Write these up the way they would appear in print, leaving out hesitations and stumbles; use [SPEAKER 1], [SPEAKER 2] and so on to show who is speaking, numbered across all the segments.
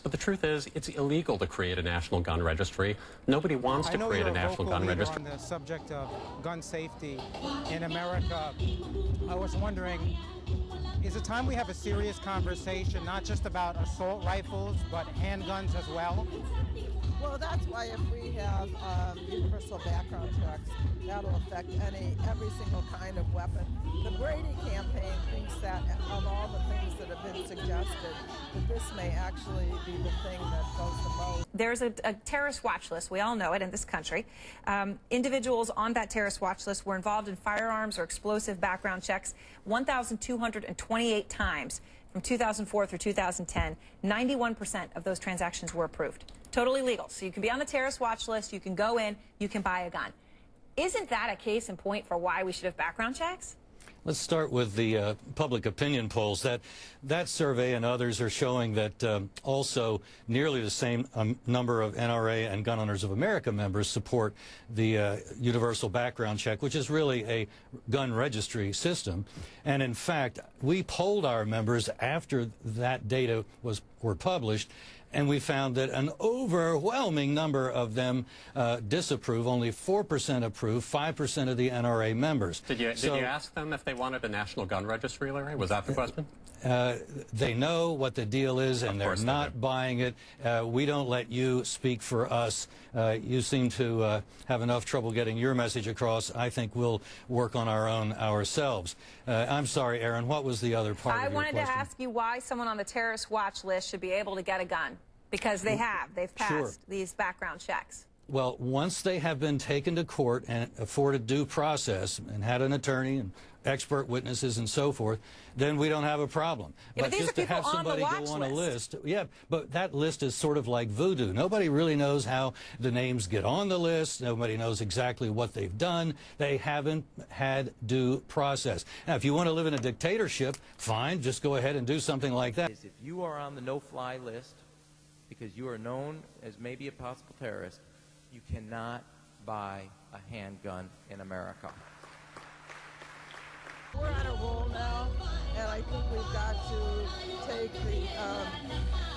[SPEAKER 1] But the truth is, it's illegal to create a national gun registry. Nobody wants to create a national gun registry.
[SPEAKER 2] On the subject of gun safety in America, I was wondering, is it time we have a serious conversation, not just about assault rifles, but handguns as well?
[SPEAKER 3] Well, that's why if we have universal background checks, that'll affect every single kind of weapon. The Brady campaign thinks that of all the things that have been suggested, that this may actually be the thing that goes the most.
[SPEAKER 4] There's a terrorist watch list. We all know it in this country. Individuals on that terrorist watch list were involved in firearms or explosive background checks 1,228 times from 2004 through 2010. 91% of those transactions were approved. Totally legal. So you can be on the terrorist watch list, you can go in, you can buy a gun. Isn't that a case in point for why we should have background checks?
[SPEAKER 5] Let's start with the public opinion polls. That survey and others are showing that also nearly the same number of NRA and Gun Owners of America members support the universal background check, which is really a gun registry system. And in fact, we polled our members after that data were published, and we found that an overwhelming number of them disapprove. Only 4% approve, 5% of the NRA members.
[SPEAKER 1] Did you ask them if they wanted a national gun registry, Larry? Was that the question?
[SPEAKER 5] They know what the deal is, and they're not buying it. We don't let you speak for us. You seem to have enough trouble getting your message across. I think we'll work on our own ourselves. I'm sorry, Aaron, what was the other part of your question?
[SPEAKER 4] I wanted to ask you why someone on the terrorist watch list should be able to get a gun. Because they've passed these background checks.
[SPEAKER 5] Well, once they have been taken to court and afforded due process and had an attorney and expert witnesses and so forth, then we don't have a problem.
[SPEAKER 4] Yeah, but
[SPEAKER 5] just to have somebody go on a list, yeah, but that list is sort of like voodoo. Nobody really knows how the names get on the list. Nobody knows exactly what they've done. They haven't had due process. Now, if you want to live in a dictatorship, fine, just go ahead and do something like that.
[SPEAKER 6] If you are on the no-fly list, because you are known as maybe a possible terrorist, you cannot buy a handgun in America.
[SPEAKER 3] We're on a roll now, and I think we've got to take the,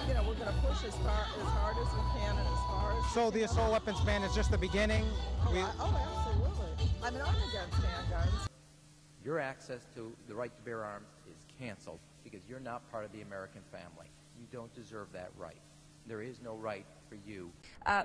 [SPEAKER 3] we're going to push as hard as we can and as far as...
[SPEAKER 2] So the assault weapons ban is just the beginning?
[SPEAKER 3] Absolutely. I mean, I'm against handguns.
[SPEAKER 6] Your access to the right to bear arms is canceled because you're not part of the American family. You don't deserve that right. There is no right for you.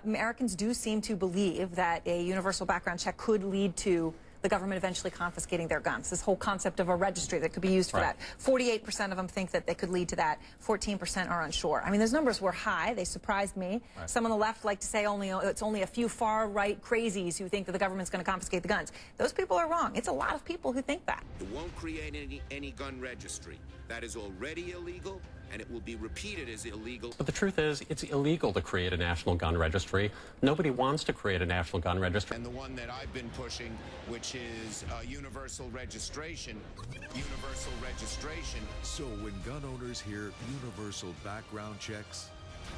[SPEAKER 4] Americans do seem to believe that a universal background check could lead to the government eventually confiscating their guns. This whole concept of a registry that could be used for that. 48% of them think that they could lead to that. 14% are unsure. I mean, those numbers were high. They surprised me. Some on the left like to say it's only a few far-right crazies who think that the government's going to confiscate the guns. Those people are wrong. It's a lot of people who think that.
[SPEAKER 7] It won't create any gun registry. That is already illegal, and it will be repeated as illegal.
[SPEAKER 1] But the truth is, it's illegal to create a national gun registry. Nobody wants to create a national gun registry.
[SPEAKER 7] And the one that I've been pushing, which is universal registration. Universal registration.
[SPEAKER 8] So when gun owners hear universal background checks,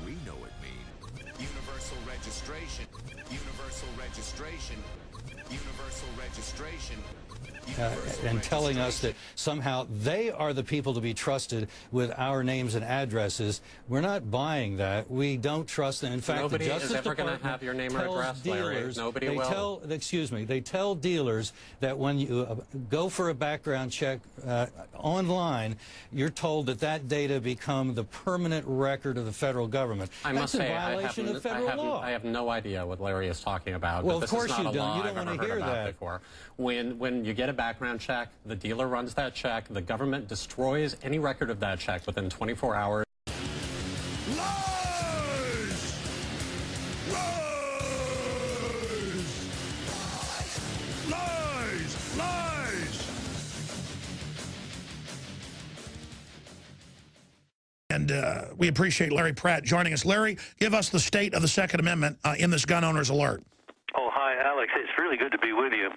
[SPEAKER 8] we know it means
[SPEAKER 7] universal registration. Universal registration. Universal registration.
[SPEAKER 5] And telling us that somehow they are the people to be trusted with our names and addresses. We're not buying that. We don't trust them. In fact,
[SPEAKER 1] nobody
[SPEAKER 5] the Justice
[SPEAKER 1] is ever
[SPEAKER 5] Department
[SPEAKER 1] going to have your name or
[SPEAKER 5] tells
[SPEAKER 1] address,
[SPEAKER 5] dealers,
[SPEAKER 1] Larry. Nobody will.
[SPEAKER 5] They tell dealers that when you go for a background check online, you're told that that data become the permanent record of the federal government.
[SPEAKER 1] I
[SPEAKER 5] That's
[SPEAKER 1] must say,
[SPEAKER 5] a violation of federal law.
[SPEAKER 1] I have no idea what Larry is talking about.
[SPEAKER 5] Well,
[SPEAKER 1] but
[SPEAKER 5] of course
[SPEAKER 1] this is not
[SPEAKER 5] you
[SPEAKER 1] a
[SPEAKER 5] don't.
[SPEAKER 1] law
[SPEAKER 5] You don't
[SPEAKER 1] I've
[SPEAKER 5] want
[SPEAKER 1] ever
[SPEAKER 5] to
[SPEAKER 1] heard
[SPEAKER 5] hear
[SPEAKER 1] about
[SPEAKER 5] that.
[SPEAKER 1] before. When you get a background check, the dealer runs that check. The government destroys any record of that check within 24 hours.
[SPEAKER 8] lies! Lies! Lies!
[SPEAKER 9] And we appreciate Larry Pratt joining us. Larry, give us the state of the Second Amendment in this Gun Owners Alert.
[SPEAKER 10] Oh, hi, Alex. It's really good to be with you.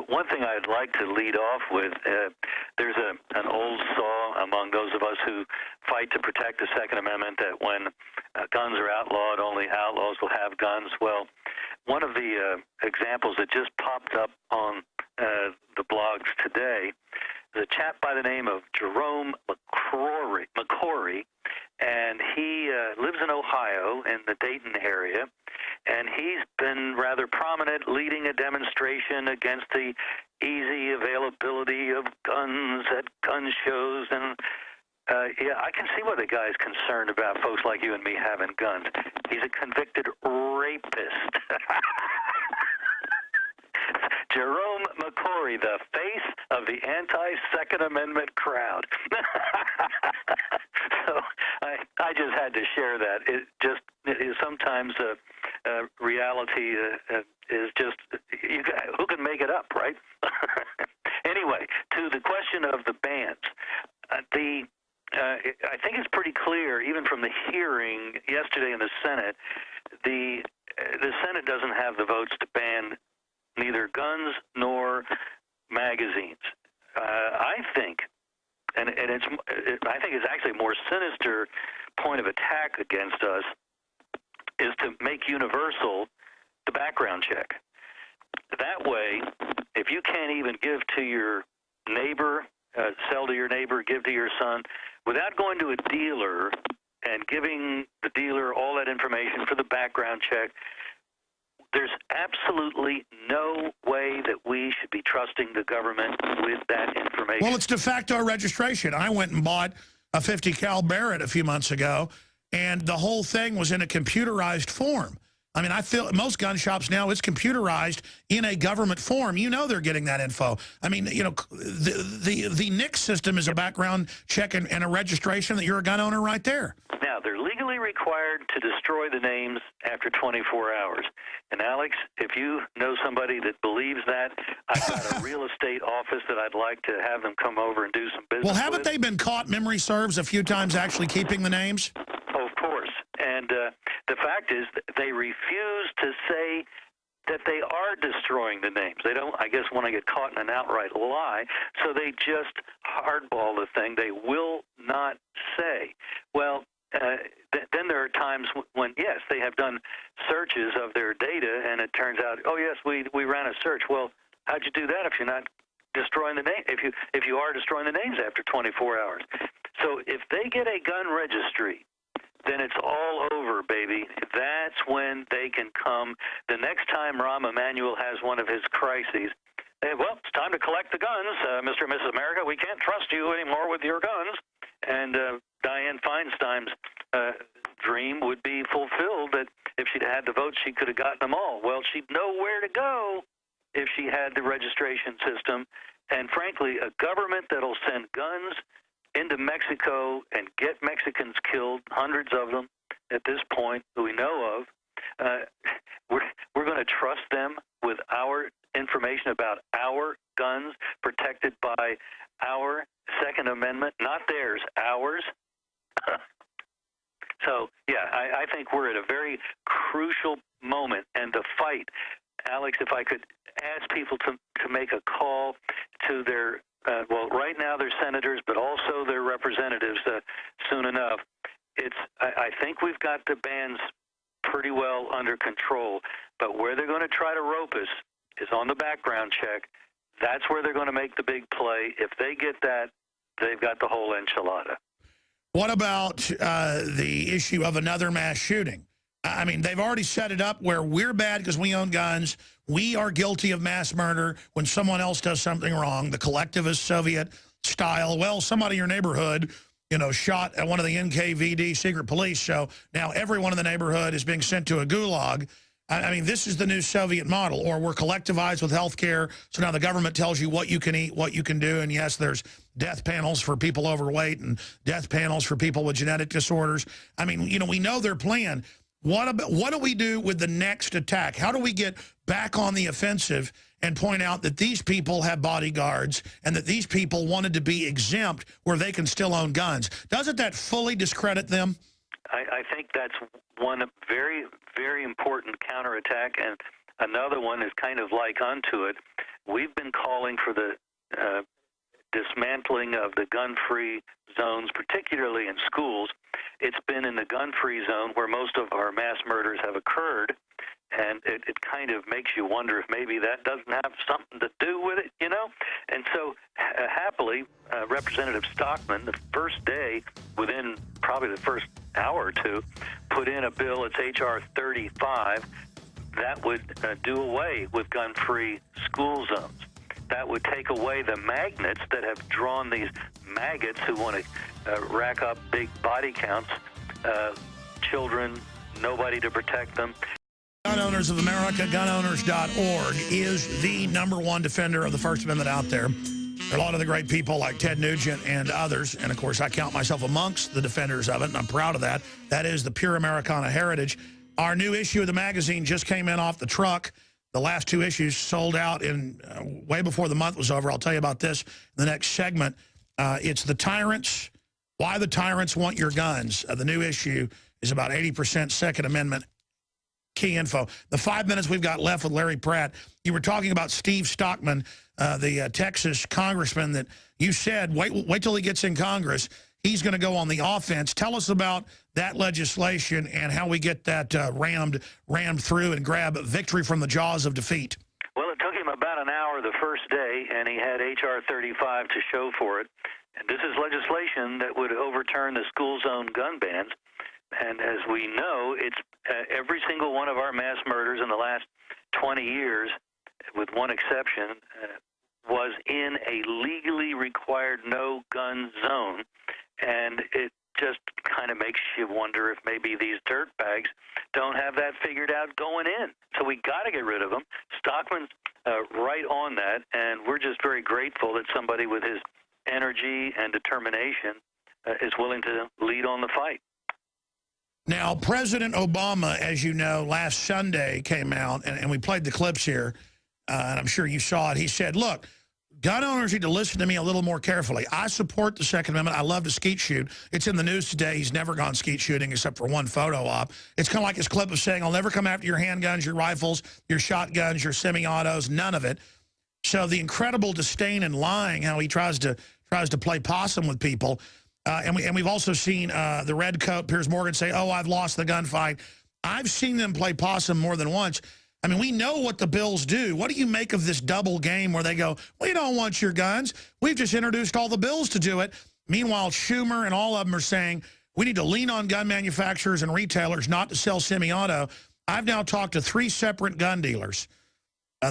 [SPEAKER 10] One thing I'd like to lead off with, there's an old saw among those of us who fight to protect the Second Amendment that when guns are outlawed, only outlaws will have guns. Well, one of the examples that just popped up on the blogs today is a chap by the name of Jerome McCrory, and he lives in Ohio, in the Dayton area, and he's been rather prominent leading a demonstration against the easy availability of guns at gun shows. And yeah, I can see why the guy's concerned about folks like you and me having guns. He's a convicted rapist. Jerome McCory, the face of the anti-Second Amendment crowd. So I just had to share that. It is sometimes reality is just, who can make it up, right? Anyway, to the question of the bans, I think it's pretty clear, even from the hearing yesterday in the Senate, the Senate doesn't have the votes to ban neither guns nor magazines. I think, I think it's actually a more sinister point of attack against us, is to make universal the background check. That way, if you can't even give to your neighbor, sell to your neighbor, give to your son, without going to a dealer and giving the dealer all that information for the background check, there's absolutely no way that we should be trusting the government with that information.
[SPEAKER 9] Well, it's de facto registration. I went and bought a .50 cal Barrett a few months ago, and the whole thing was in a computerized form. I mean, I feel most gun shops now, it's computerized in a government form. You know they're getting that info. I mean, you know, the NICS system is a background check and a registration that you're a gun owner right there.
[SPEAKER 10] Now, they're legally required to destroy the names after 24 hours. And, Alex, if you know somebody that believes that, I've got a real estate office that I'd like to have them come over and do some business
[SPEAKER 9] Well, haven't
[SPEAKER 10] with.
[SPEAKER 9] they been caught, memory serves, a few times actually keeping the names?
[SPEAKER 10] Oh, of course. And the fact is they refuse to say that they are destroying the names. They don't, I guess, want to get caught in an outright lie, so they just hardball the thing. They will not say. Well, then there are times when, yes, they have done searches of their data, and it turns out, oh, yes, we ran a search. Well, how'd you do that if you're not destroying the name? If you are destroying the names after 24 hours. So if they get a gun registry, then it's all over, baby. That's when they can come. The next time Rahm Emanuel has one of his crises, well, it's time to collect the guns, Mr. and Mrs. America. We can't trust you anymore with your guns. And Dianne Feinstein's dream would be fulfilled, that if she'd had the votes, she could have gotten them all. Well, she'd know where to go if she had the registration system. And frankly, a government that'll send guns into Mexico and get Mexicans killed, hundreds of them at this point that we know of, we're going to trust them with our information about our guns protected by our Second Amendment, not theirs, ours. So, yeah, I think we're at a very crucial moment. And the fight, Alex, if I could ask people to make a call to their well, right now they're senators, but also their representatives soon enough. I think we've got the bans pretty well under control, but where they're going to try to rope us is on the background check. That's where they're going to make the big play. If they get that, they've got the whole enchilada.
[SPEAKER 9] What about the issue of another mass shooting? I mean, they've already set it up where we're bad because we own guns. We are guilty of mass murder when someone else does something wrong, the collectivist Soviet style. Well, somebody in your neighborhood, you know, shot at one of the NKVD secret police, so now everyone in the neighborhood is being sent to a gulag. I mean, this is the new Soviet model, or we're collectivized with health care, so now the government tells you what you can eat, what you can do, and yes, there's death panels for people overweight and death panels for people with genetic disorders. I mean, you know, we know their plan. What do we do with the next attack? How do we get back on the offensive and point out that these people have bodyguards and that these people wanted to be exempt where they can still own guns? Doesn't that fully discredit them?
[SPEAKER 10] I think that's one very, very important counterattack, and another one is kind of like unto it. We've been calling for the dismantling of the gun-free zones, particularly in schools. It's been in the gun-free zone where most of our mass murders have occurred, And it kind of makes you wonder if maybe that doesn't have something to do with it, you know? And so, happily, Representative Stockman, the first day, within probably the first hour or two, put in a bill, it's H.R. 35, that would do away with gun-free school zones. That would take away the magnets that have drawn these maggots who want to rack up big body counts, children, nobody to protect them.
[SPEAKER 9] Gun Owners of America, gunowners.org, is the #1 defender of the First Amendment out there. There are a lot of the great people like Ted Nugent and others, and of course I count myself amongst the defenders of it, and I'm proud of that. That is the pure Americana heritage. Our new issue of the magazine just came in off the truck. The last 2 issues sold out in way before the month was over. I'll tell you about this in the next segment. It's The Tyrants, Why the Tyrants Want Your Guns. The new issue is about 80% Second Amendment key info. The 5 minutes we've got left with Larry Pratt, you were talking about Steve Stockman, the Texas congressman that you said, wait till he gets in Congress. He's going to go on the offense. Tell us about that legislation and how we get that rammed through and grab victory from the jaws of defeat.
[SPEAKER 10] Well, it took him about an hour the first day, and he had H.R. 35 to show for it. And this is legislation that would overturn the school zone gun bans. And as we know, it's every single one of our mass murders in the last 20 years, with one exception, was in a legally required no-gun zone. And it just kind of makes you wonder if maybe these dirtbags don't have that figured out going in. So we got to get rid of them. Stockman's right on that, and we're just very grateful that somebody with his energy and determination is willing to lead on the fight.
[SPEAKER 9] Now, President Obama, as you know, last Sunday came out, and we played the clips here, and I'm sure you saw it. He said, look, gun owners need to listen to me a little more carefully. I support the Second Amendment. I love to skeet shoot. It's in the news today. He's never gone skeet shooting except for one photo op. It's kind of like his clip of saying, I'll never come after your handguns, your rifles, your shotguns, your semi-autos, none of it. So the incredible disdain and lying, how he tries to play possum with people. And we've also seen the red coat, Piers Morgan, say, oh, I've lost the gunfight. I've seen them play possum more than once. I mean, we know what the bills do. What do you make of this double game where they go, we don't want your guns. We've just introduced all the bills to do it. Meanwhile, Schumer and all of them are saying, we need to lean on gun manufacturers and retailers not to sell semi-auto. I've now talked to 3 separate gun dealers.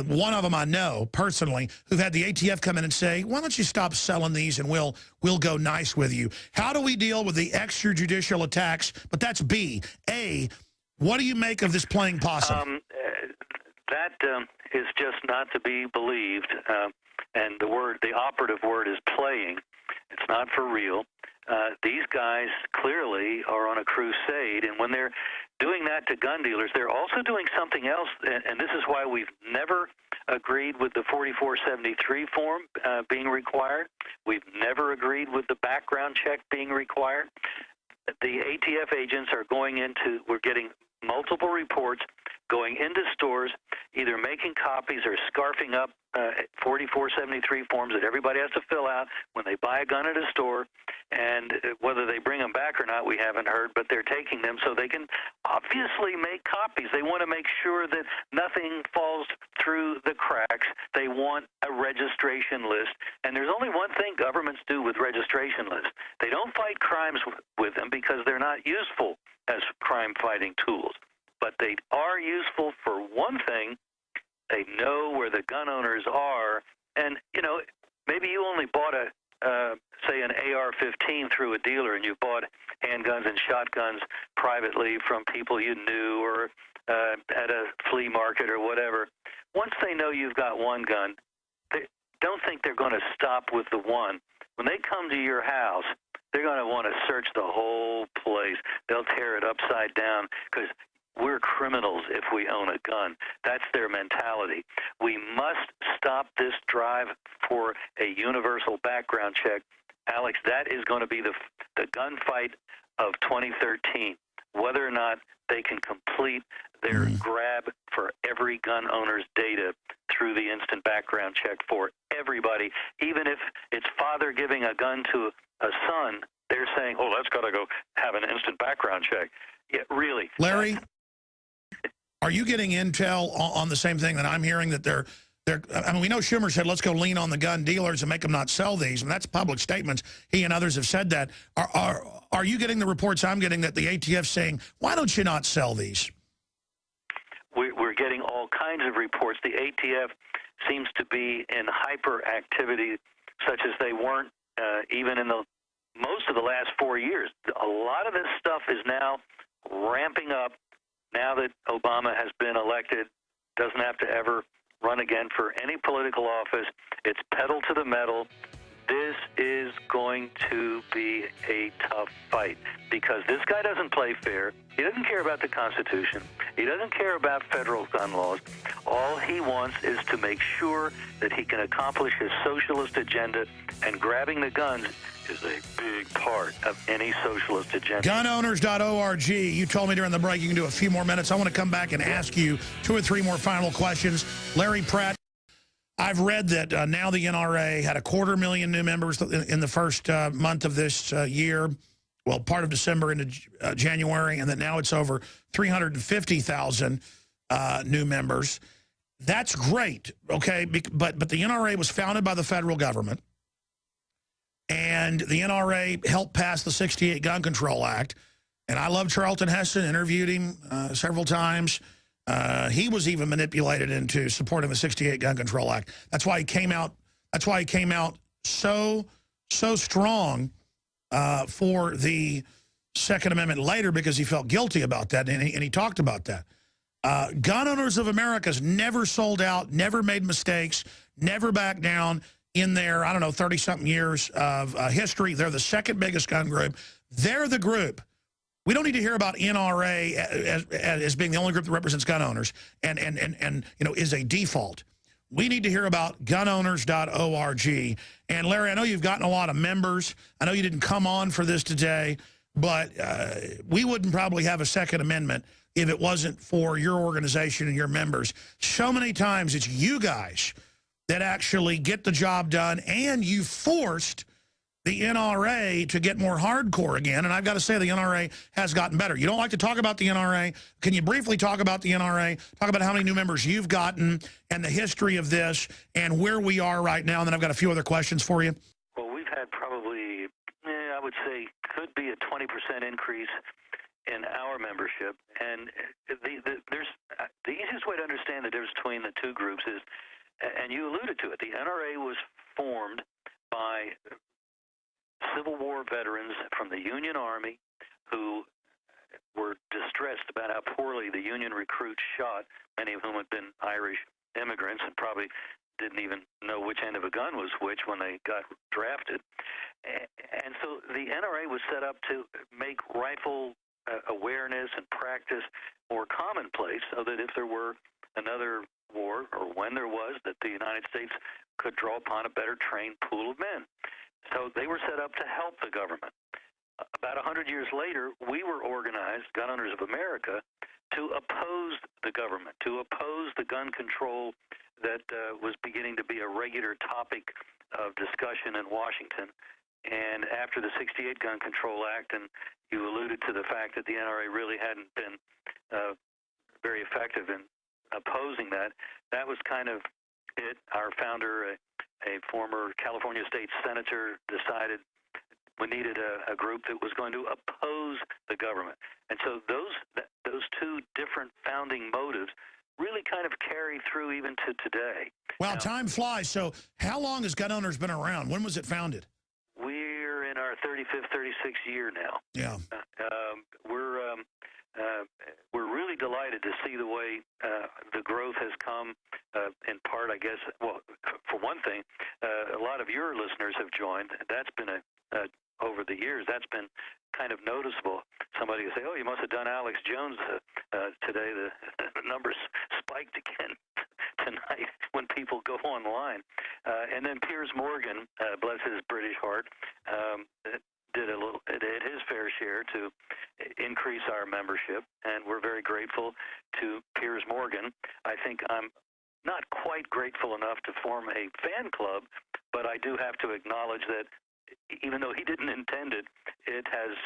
[SPEAKER 9] One of them I know personally, who've had the ATF come in and say, why don't you stop selling these and we'll go nice with you. How do we deal with the extrajudicial attacks? But that's B. A, what do you make of this playing possum?
[SPEAKER 10] That is just not to be believed. And the operative word is playing. It's not for real. These guys clearly are on a crusade, and when they're doing that to gun dealers, they're also doing something else, and this is why we've never agreed with the 4473 form being required. We've never agreed with the background check being required. The ATF agents are we're getting multiple reports going into stores, either making copies or scarfing up 4473 forms that everybody has to fill out when they buy a gun at a store. And whether they bring them back or not, we haven't heard, but they're taking them so they can obviously make copies. They want to make sure that nothing falls through the cracks. They want a registration list. And there's only one thing governments do with registration lists. They don't fight crimes with them because they're not useful as crime-fighting tools. But they are useful for one thing. They know where the gun owners are. And, you know, maybe you only bought say an AR-15 through a dealer, and you bought handguns and shotguns privately from people you knew or at a flea market or whatever. Once they know you've got one gun, they don't think they're going to stop with the one. When they come to your house, they're going to want to search the whole place. They'll tear it upside down because we're criminals if we own a gun. That's their mentality. We must stop this drive for a universal background check. Alex, that is going to be the gunfight of 2013, whether or not they can complete their grab for every gun owner's data through the instant background check for everybody. Even if it's father giving a gun to a son, they're saying, oh, that's got to go have an instant background check. Yeah, really.
[SPEAKER 9] Larry? Are you getting intel on the same thing that I'm hearing, that they're I mean, we know Schumer said, let's go lean on the gun dealers and make them not sell these, and that's public statements. He and others have said that. Are you getting the reports I'm getting that the ATF's saying, why don't you not sell these?
[SPEAKER 10] We're getting all kinds of reports. The ATF seems to be in hyperactivity, such as they weren't even in the most of the last 4 years. A lot of this stuff is now ramping up now that Obama has been elected, doesn't have to ever run again for any political office. It's pedal to the metal. This is going to be a tough fight because this guy doesn't play fair. He doesn't care about the Constitution. He doesn't care about federal gun laws. All he wants is to make sure that he can accomplish his socialist agenda, and grabbing the guns is a big part of any socialist agenda.
[SPEAKER 9] Gunowners.org. You told me during the break you can do a few more minutes. I want to come back and ask you 2 or 3 more final questions. Larry Pratt, I've read that now the NRA had 250,000 new members in the first month of this year, well, part of December into January, and that now it's over 350,000 new members. That's great, okay? But the NRA was founded by the federal government, and the NRA helped pass the '68 Gun Control Act. And I love Charlton Heston, interviewed him several times. He was even manipulated into supporting the '68 Gun Control Act. That's why he came out. That's why he came out so strong for the Second Amendment later, because he felt guilty about that, and he talked about that. Gun Owners of America's never sold out, never made mistakes, never backed down in their, I don't know, 30-something years of history. They're the second biggest gun group. They're the group. We don't need to hear about NRA as being the only group that represents gun owners and you know, is a default. We need to hear about gunowners.org. And Larry, I know you've gotten a lot of members. I know you didn't come on for this today, but we wouldn't probably have a Second Amendment if it wasn't for your organization and your members. So many times it's you guys that actually get the job done, and you forced the NRA to get more hardcore again. And I've got to say, the NRA has gotten better. You don't like to talk about the NRA. Can you briefly talk about the NRA, talk about how many new members you've gotten and the history of this and where we are right now? And then I've got a few other questions for you.
[SPEAKER 10] Well, we've had probably, I would say, could be a 20% increase in our membership. And the easiest way to understand the difference between the two groups is, and you alluded to it, the NRA was formed by Civil War veterans from the Union Army who were distressed about how poorly the Union recruits shot, many of whom had been Irish immigrants and probably didn't even know which end of a gun was which when they got drafted. And so the NRA was set up to make rifle awareness and practice more commonplace, so that if there were another war, or when there was, that the United States could draw upon a better trained pool of men. So they were set up to help the government. About 100 years later, we were organized, Gun Owners of America, to oppose the government, to oppose the gun control that was beginning to be a regular topic of discussion in Washington. And after the '68 Gun Control Act, and you alluded to the fact that the NRA really hadn't been very effective in opposing that, that was kind of it. Our founder, a former California state senator, decided we needed a group that was going to oppose the government. And so those two different founding motives really kind of carry through even to today.
[SPEAKER 9] Wow, now, time flies. So how long has Gun Owners been around? When was it founded?
[SPEAKER 10] We're in our 35th, 36th year now.
[SPEAKER 9] Yeah.
[SPEAKER 10] We're really delighted to see the way the growth has come, in part, I guess. Well, for one thing, a lot of your listeners have joined. That's been over the years, that's been kind of noticeable. Somebody will say, oh, you must have done Alex Jones today. The numbers spiked again tonight when people go online. And then Piers Morgan, bless his British heart, did his fair share to increase our membership, and we're very grateful to Piers Morgan. I think I'm not quite grateful enough to form a fan club, but I do have to acknowledge that even though he didn't intend it, it has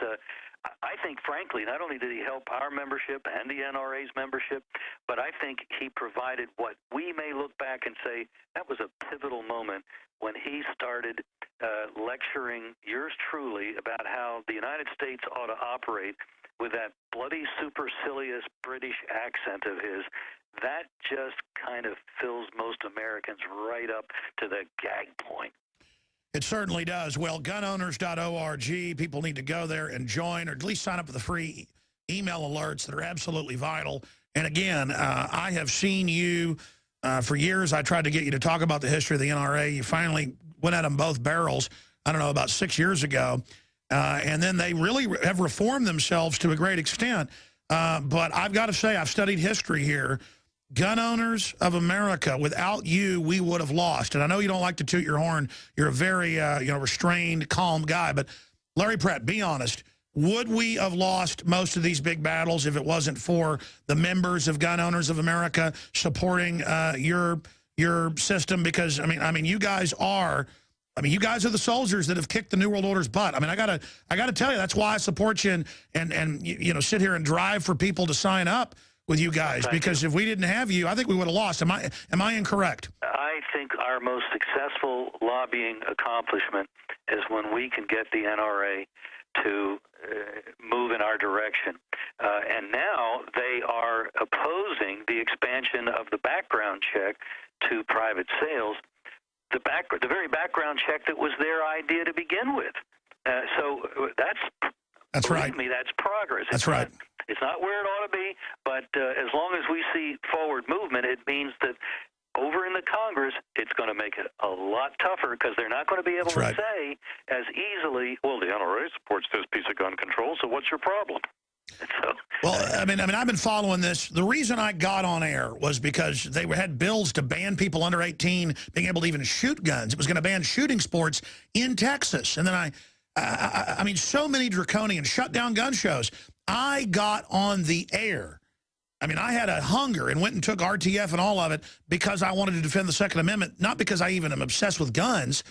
[SPEAKER 10] I think, frankly, not only did he help our membership and the NRA's membership, but I think he provided what we may look back and say that was a pivotal moment when he started lecturing yours truly about how the United States ought to operate with that bloody supercilious British accent of his. That just kind of fills most Americans right up to the gag point.
[SPEAKER 9] It certainly does. Well, gunowners.org, people need to go there and join, or at least sign up for the free email alerts that are absolutely vital. And again, I have seen you for years. I tried to get you to talk about the history of the NRA. You finally went at them both barrels, I don't know, about 6 years ago. And then they really have reformed themselves to a great extent. But I've got to say, I've studied history here. Gun Owners of America, without you, we would have lost. And I know you don't like to toot your horn. You're a very restrained, calm guy. But Larry Pratt, be honest. Would we have lost most of these big battles if it wasn't for the members of Gun Owners of America supporting your system? Because, I mean, you guys are the soldiers that have kicked the New World Order's butt. I mean, I gotta tell you, that's why I support you and sit here and drive for people to sign up with you guys, because if we didn't have you, I think we would have lost. Am I incorrect?
[SPEAKER 10] I think our most successful lobbying accomplishment is when we can get the NRA to move in our direction. And now they are opposing the expansion of the background check to private sales, the very background check that was their idea to begin with. So that's
[SPEAKER 9] right.
[SPEAKER 10] Believe me, that's progress.
[SPEAKER 9] That's right.
[SPEAKER 10] It's not where it ought to be, but as long as we see forward movement, it means that over in the Congress, it's going to make it a lot tougher because they're not going to be able to say as easily, well, the NRA supports this piece of gun control, so what's your problem? So,
[SPEAKER 9] well, I mean, I've been following this. The reason I got on air was because they had bills to ban people under 18 being able to even shoot guns. It was going to ban shooting sports in Texas. And then I mean, so many draconian shut down gun shows. I got on the air. I mean, I had a hunger and went and took RTF and all of it because I wanted to defend the Second Amendment, not because I even am obsessed with guns.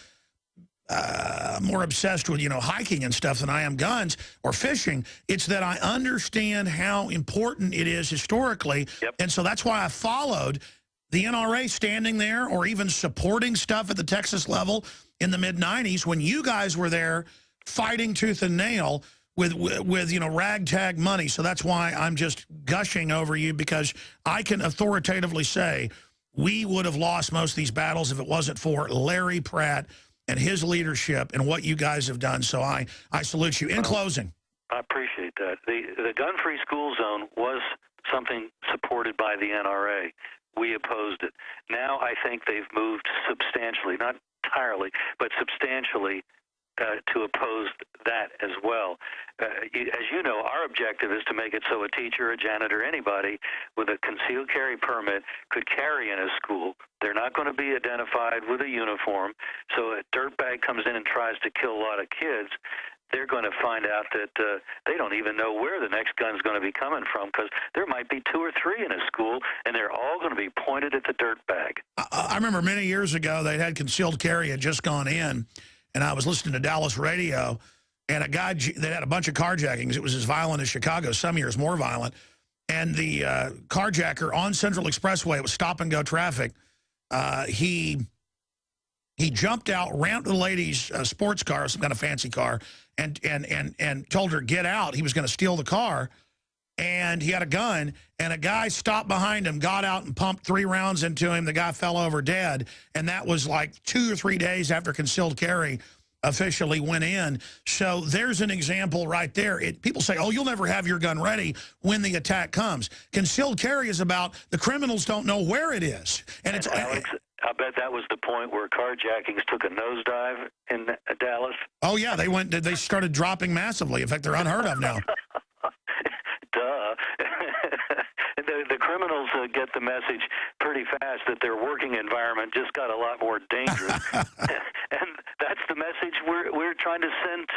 [SPEAKER 9] I'm more obsessed with, hiking and stuff than I am guns or fishing. It's that I understand how important it is historically.
[SPEAKER 10] Yep.
[SPEAKER 9] And so that's why I followed the NRA standing there or even supporting stuff at the Texas level in the mid-'90s when you guys were there fighting tooth and nail with ragtag money. So that's why I'm just gushing over you, because I can authoritatively say we would have lost most of these battles if it wasn't for Larry Pratt and his leadership and what you guys have done. So I salute you. In closing.
[SPEAKER 10] I appreciate that. The gun-free school zone was something supported by the NRA. We opposed it. Now I think they've moved substantially, not entirely, but substantially, to oppose that as well. As you know, our objective is to make it so a teacher, a janitor, anybody with a concealed carry permit could carry in a school. They're not going to be identified with a uniform. So a dirtbag comes in and tries to kill a lot of kids, they're going to find out that they don't even know where the next gun's going to be coming from, because there might be 2 or 3 in a school, and they're all going to be pointed at the dirtbag.
[SPEAKER 9] I remember many years ago they had concealed carry had just gone in, and I was listening to Dallas radio, and a guy that had a bunch of carjackings. It was as violent as Chicago, some years more violent. And the carjacker on Central Expressway, it was stop-and-go traffic, he jumped out, ran to the lady's sports car, some kind of fancy car, and told her, get out. He was going to steal the car, and he had a gun, and a guy stopped behind him, got out and pumped 3 rounds into him. The guy fell over dead, and that was like 2 or 3 days after concealed carry officially went in. So there's an example right there. People say, oh, you'll never have your gun ready when the attack comes. Concealed carry is about the criminals don't know where it is. And it's
[SPEAKER 10] Alex, I bet that was the point where carjackings took a nosedive in Dallas.
[SPEAKER 9] Oh, yeah, they started dropping massively. In fact, they're unheard of now.
[SPEAKER 10] Duh. The criminals get the message pretty fast that their working environment just got a lot more dangerous. And that's the message we're trying to send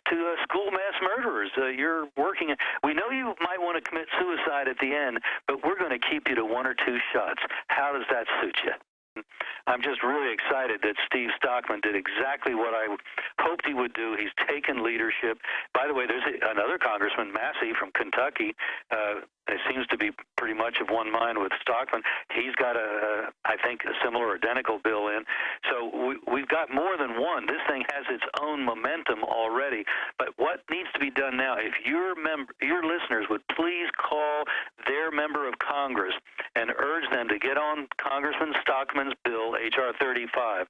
[SPEAKER 10] to school mass murderers. You're working. We know you might want to commit suicide at the end, but we're going to keep you to 1 or 2 shots. How does that suit you? I'm just really excited that Steve Stockman did exactly what I hoped he would do. He's taken leadership. By the way, there's another Congressman, Massey from Kentucky. It seems to be pretty much of one mind with Stockman. He's got I think, a similar identical bill in. So we've got more than one. This thing has its own momentum already. But what needs to be done now, if your listeners would please call their member of Congress and urge them to get on Congressman Stockman's bill, H.R. 35.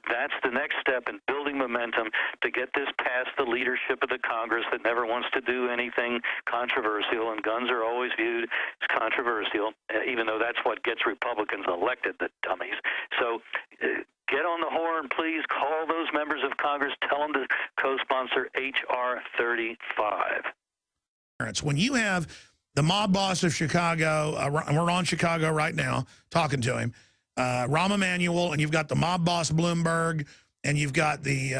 [SPEAKER 10] That's the next step in building momentum to get this past the leadership of the Congress that never wants to do anything controversial, and guns are always viewed as controversial, even though that's what gets Republicans elected, the dummies. So get on the horn, please. Call those members of Congress. Tell them to co-sponsor H.R. 35.
[SPEAKER 9] When you have the mob boss of Chicago, and we're on Chicago right now, talking to him, Rahm Emanuel, and you've got the mob boss Bloomberg, and you've got the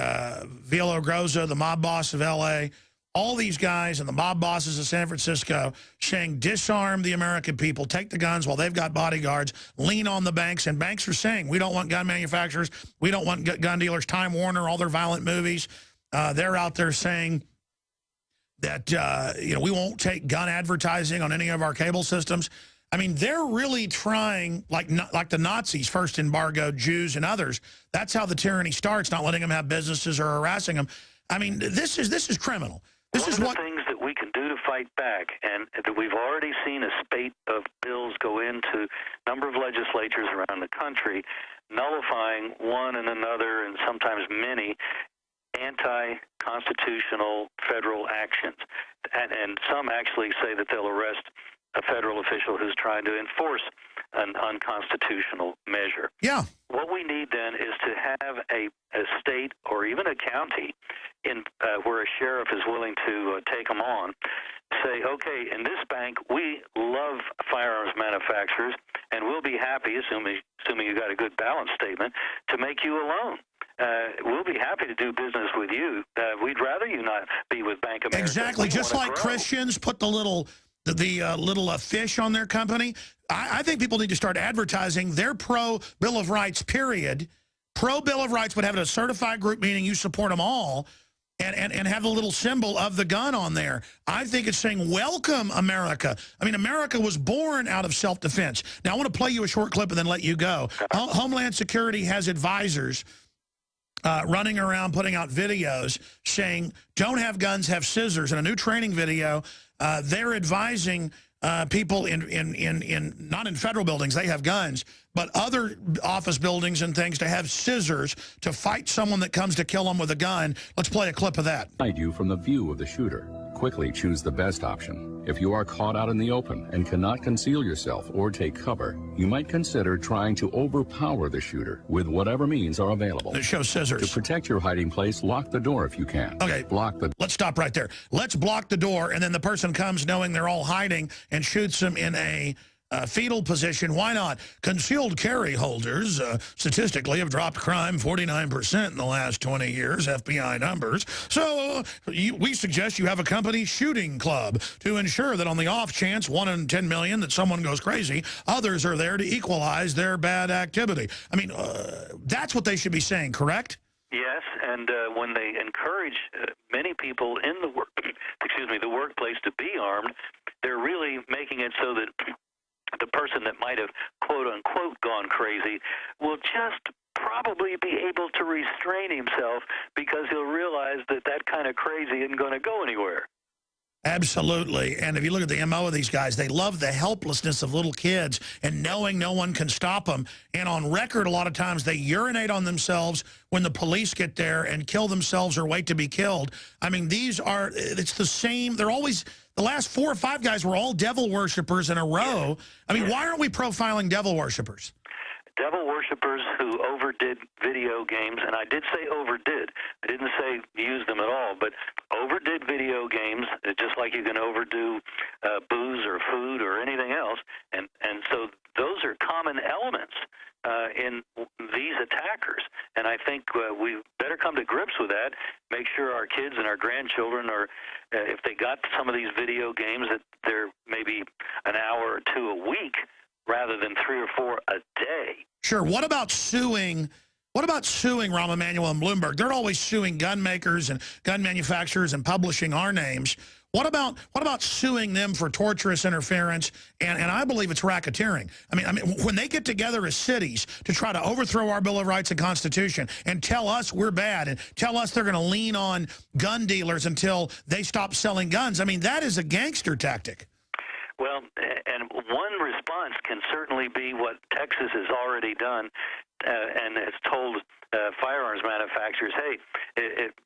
[SPEAKER 9] Villaraigosa, the mob boss of L.A., all these guys and the mob bosses of San Francisco saying disarm the American people, take the guns while they've got bodyguards, lean on the banks, and banks are saying we don't want gun manufacturers, we don't want gun dealers. Time Warner, all their violent movies, they're out there saying that we won't take gun advertising on any of our cable systems. I mean, they're really trying, like the Nazis first embargoed Jews and others. That's how the tyranny starts, not letting them have businesses or harassing them. I mean, this is criminal. This is
[SPEAKER 10] one of the things that we can do to fight back, and that we've already seen a spate of bills go into a number of legislatures around the country, nullifying one and another, and sometimes many, anti-constitutional federal actions. And some actually say that they'll arrest a federal official who's trying to enforce an unconstitutional measure.
[SPEAKER 9] Yeah.
[SPEAKER 10] What we need then is to have a state or even a county where a sheriff is willing to take them on, say, okay, in this bank, we love firearms manufacturers, and we'll be happy, assuming you got a good balance statement, to make you a loan. We'll be happy to do business with you. We'd rather you not be with Bank of America.
[SPEAKER 9] Exactly. Just like Christians put the little fish on their company. I think people need to start advertising their pro-Bill of Rights, period. Pro-Bill of Rights would have a certified group, meaning you support them all, and have the little symbol of the gun on there. I think it's saying, welcome, America. I mean, America was born out of self-defense. Now, I want to play you a short clip and then let you go. Homeland Security has advisors running around putting out videos saying, don't have guns, have scissors. In a new training video, they're advising people not in federal buildings, they have guns, but other office buildings and things to have scissors to fight someone that comes to kill them with a gun. Let's play a clip of that.
[SPEAKER 11] Hide you from the view of the shooter. Quickly choose the best option. If you are caught out in the open and cannot conceal yourself or take cover, you might consider trying to overpower the shooter with whatever means are available.
[SPEAKER 9] It shows scissors.
[SPEAKER 11] To protect your hiding place, lock the door if you can.
[SPEAKER 9] Okay, let's stop right there. Let's block the door, and then the person comes knowing they're all hiding and shoots them in a fetal position. Why not? Concealed carry holders statistically have dropped crime 49% in the last 20 years, FBI numbers. So we suggest you have a company shooting club to ensure that on the off chance, 1 in 10 million, that someone goes crazy, others are there to equalize their bad activity. I mean, that's what they should be saying, correct?
[SPEAKER 10] Yes, and when they encourage many people in the workplace to be armed, they're really making it so that the person that might have, quote-unquote, gone crazy will just probably be able to restrain himself because he'll realize that that kind of crazy isn't going to go anywhere.
[SPEAKER 9] Absolutely. And if you look at the MO of these guys, they love the helplessness of little kids and knowing no one can stop them. And on record, a lot of times they urinate on themselves when the police get there and kill themselves or wait to be killed. I mean, it's the same. They're always, the last 4 or 5 guys were all devil worshippers in a row. I mean, why aren't we profiling devil worshippers?
[SPEAKER 10] Devil worshippers who overdid video games, and I did say overdid. I didn't say use them at all, but overdid video games, just like you can overdo booze or food or anything else. And so those are common elements in these attackers. And I think we better come to grips with that, make sure our kids and our grandchildren are, if they got some of these video games, that they're maybe an hour or 2 a week, rather than 3 or 4 a day.
[SPEAKER 9] Sure. What about suing Rahm Emanuel and Bloomberg? They're always suing gun makers and gun manufacturers and publishing our names. What about suing them for torturous interference? And I believe it's racketeering. I mean, when they get together as cities to try to overthrow our Bill of Rights and Constitution and tell us we're bad and tell us they're going to lean on gun dealers until they stop selling guns, I mean, that is a gangster tactic.
[SPEAKER 10] Well, and one response can certainly be what Texas has already done and has told firearms manufacturers, hey,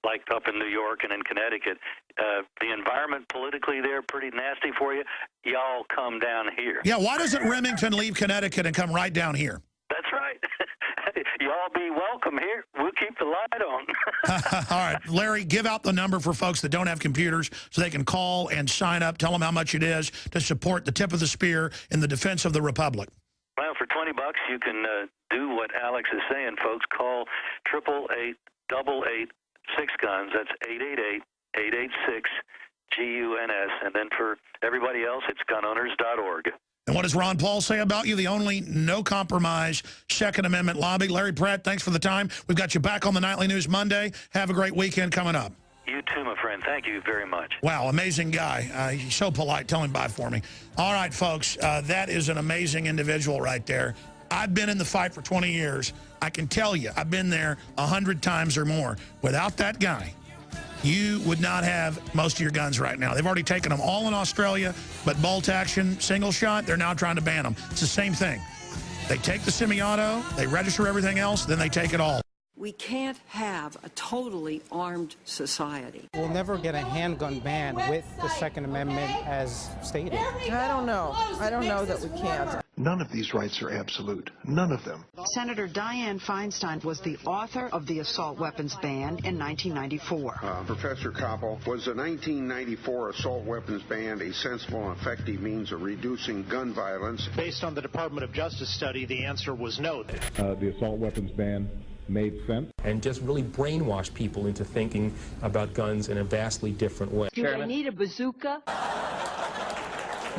[SPEAKER 10] like up in New York and in Connecticut, the environment politically there pretty nasty for you. Y'all come down here.
[SPEAKER 9] Yeah, why doesn't Remington leave Connecticut and come right down here?
[SPEAKER 10] That's right. Y'all be welcome here. We'll keep the light on.
[SPEAKER 9] All right, Larry, give out the number for folks that don't have computers so they can call and sign up. Tell them how much it is to support the tip of the spear in the defense of the Republic.
[SPEAKER 10] Well, for $20, you can do what Alex is saying, folks. Call 888-888-6 guns. That's 888-886-GUNS. And then for everybody else, it's gunowners.org.
[SPEAKER 9] And what does Ron Paul say about you? The only no-compromise Second Amendment lobby. Larry Pratt, thanks for the time. We've got you back on the Nightly News Monday. Have a great weekend coming up.
[SPEAKER 10] You too, my friend. Thank you very much.
[SPEAKER 9] Wow, amazing guy. He's so polite. Tell him bye for me. All right, folks, that is an amazing individual right there. I've been in the fight for 20 years. I can tell you, I've been there 100 times or more. Without that guy, you would not have most of your guns right now. They've already taken them all in Australia, but bolt action, single shot, they're now trying to ban them. It's the same thing. They take the semi-auto, they register everything else, then they take it all.
[SPEAKER 12] We can't have a totally armed society.
[SPEAKER 2] We'll never get a handgun ban with the Second Amendment as stated.
[SPEAKER 3] I don't know. I don't know that we can't.
[SPEAKER 13] None of these rights are absolute. None of them.
[SPEAKER 12] Senator Dianne Feinstein was the author of the assault weapons ban in 1994.
[SPEAKER 14] Professor Koppel, was the 1994 assault weapons ban a sensible and effective means of reducing gun violence?
[SPEAKER 15] Based on the Department of Justice study, the answer was no.
[SPEAKER 16] The assault weapons ban made sense.
[SPEAKER 17] And just really brainwash people into thinking about guns in a vastly different way.
[SPEAKER 12] Do they need a bazooka?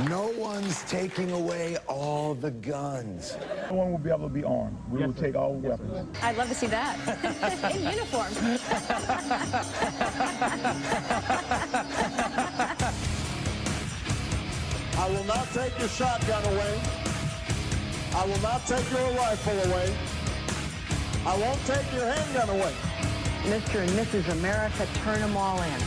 [SPEAKER 18] No one's taking away all the guns.
[SPEAKER 16] No one will be able to be armed. We will take all weapons.
[SPEAKER 19] I'd love to see that. In uniform.
[SPEAKER 20] I will not take your shotgun away. I will not take your rifle away. I won't take your handgun away.
[SPEAKER 12] Mr. and Mrs. America, turn them all in.